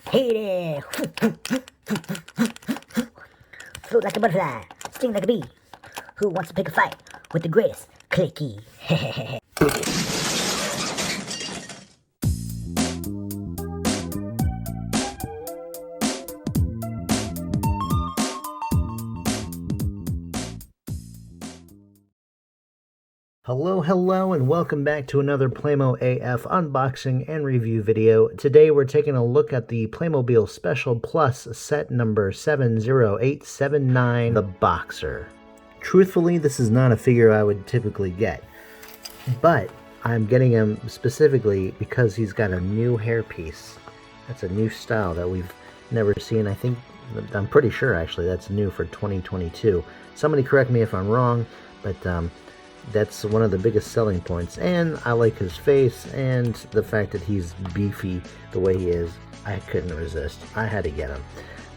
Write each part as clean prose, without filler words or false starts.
Hey there! Float like a butterfly, sting like a bee. Who wants to pick a fight with the greatest clicky? Hello, and welcome back to another Playmo AF unboxing and review video. Today we're taking a look at the Playmobil Special Plus set number 70879, the Boxer. Truthfully, this is not a figure I would typically get, but I'm getting him specifically because he's got a new hairpiece. That's a new style that we've never seen. I'm pretty sure actually that's new for 2022. Somebody correct me if I'm wrong, but that's one of the biggest selling points, and I like his face and the fact that he's beefy the way he is. I couldn't resist. I had to get him.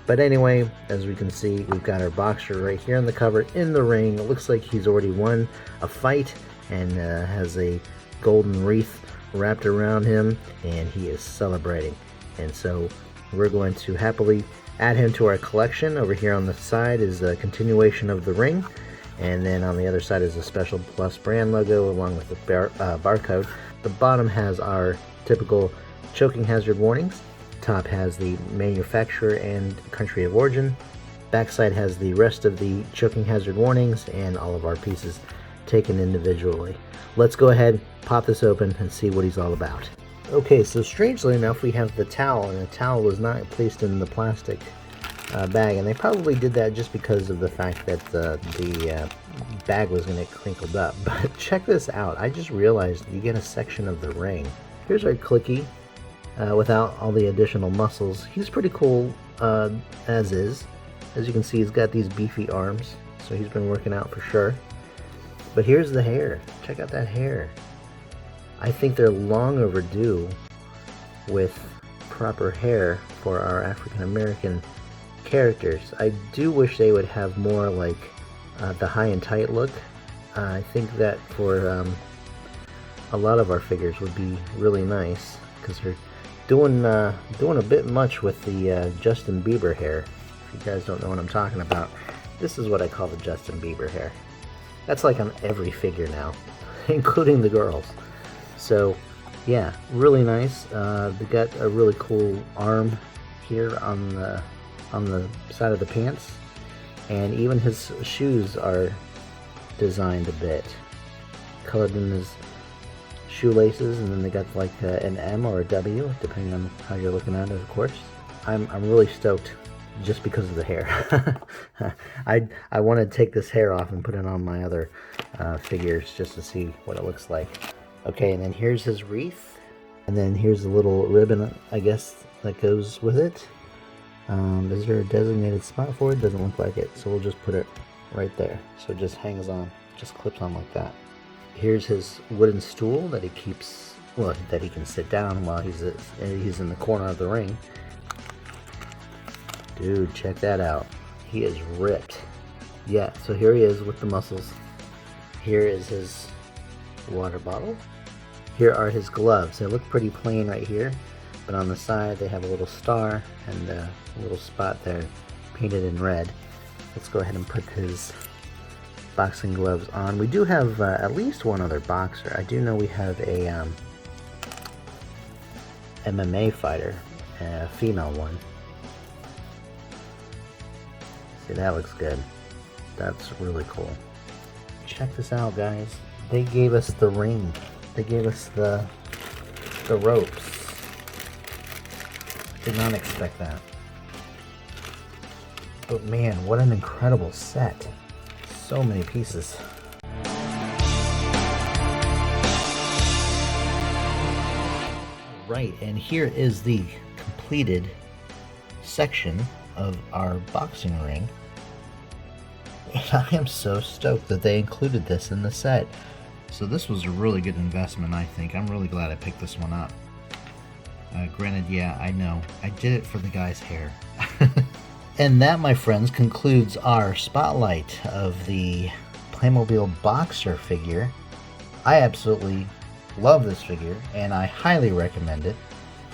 But anyway, as we can see, we've got our Boxer right here on the cover in the ring. It looks like he's already won a fight and has a golden wreath wrapped around him, and he is celebrating. And so we're going to happily add him to our collection. Over here on the side is a continuation of the ring. And then on the other side is a Special Plus brand logo along with the barcode. The bottom has our typical choking hazard warnings. Top has the manufacturer and country of origin. Backside has the rest of the choking hazard warnings and all of our pieces taken individually. Let's go ahead, pop this open, and see what he's all about. Okay, so strangely enough, we have the towel, and the towel was not placed in the plastic bag, and they probably did that just because of the fact that the bag was going to get crinkled up. But check this out. I just realized you get a section of the ring. Here's our clicky without all the additional muscles. He's pretty cool as is. As you can see, he's got these beefy arms, so he's been working out for sure. But here's the hair. Check out that hair. I think they're long overdue with proper hair for our African American characters. I do wish they would have more like the high and tight look. I think that for a lot of our figures would be really nice, because they're doing a bit much with the Justin Bieber hair. If you guys don't know what I'm talking about, this is what I call the Justin Bieber hair. That's like on every figure now, including the girls. So yeah, really nice. They got a really cool arm here on the side of the pants, and even his shoes are designed a bit, colored in his shoelaces, and then they got like an M or a W depending on how you're looking at it, of course. I'm really stoked just because of the hair. I want to take this hair off and put it on my other figures just to see what it looks like. Okay, and then here's his wreath, and then here's a little ribbon, I guess, that goes with it. Is there a designated spot for it? Doesn't look like it, so we'll just put it right there. So it just hangs on, just clips on like that. Here's his wooden stool that he keeps, well, that he can sit down while he's in the corner of the ring. Dude, check that out. He is ripped. Yeah, so here he is with the muscles. Here is his water bottle. Here are his gloves. They look pretty plain right here, but on the side they have a little star and a little spot there painted in red. Let's go ahead and put his boxing gloves on. We do have at least one other boxer. I do know we have a MMA fighter, a female one. See, that looks good. That's really cool. Check this out, guys. They gave us the ring. They gave us the ropes. Did not expect that. But man, what an incredible set. So many pieces. Right, and here is the completed section of our boxing ring. And I am so stoked that they included this in the set. So this was a really good investment, I think. I'm really glad I picked this one up. Granted, yeah, I know. I did it for the guy's hair. And that, my friends, concludes our spotlight of the Playmobil Boxer figure. I absolutely love this figure, and I highly recommend it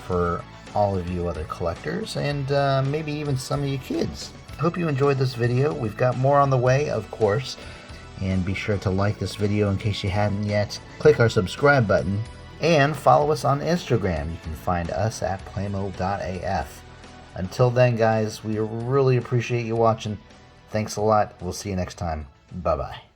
for all of you other collectors, and maybe even some of you kids. I hope you enjoyed this video. We've got more on the way, of course. And be sure to like this video in case you hadn't yet. Click our subscribe button and follow us on Instagram. You can find us at playmo.af. Until then, guys, we really appreciate you watching. Thanks a lot. We'll see you next time. Bye-bye.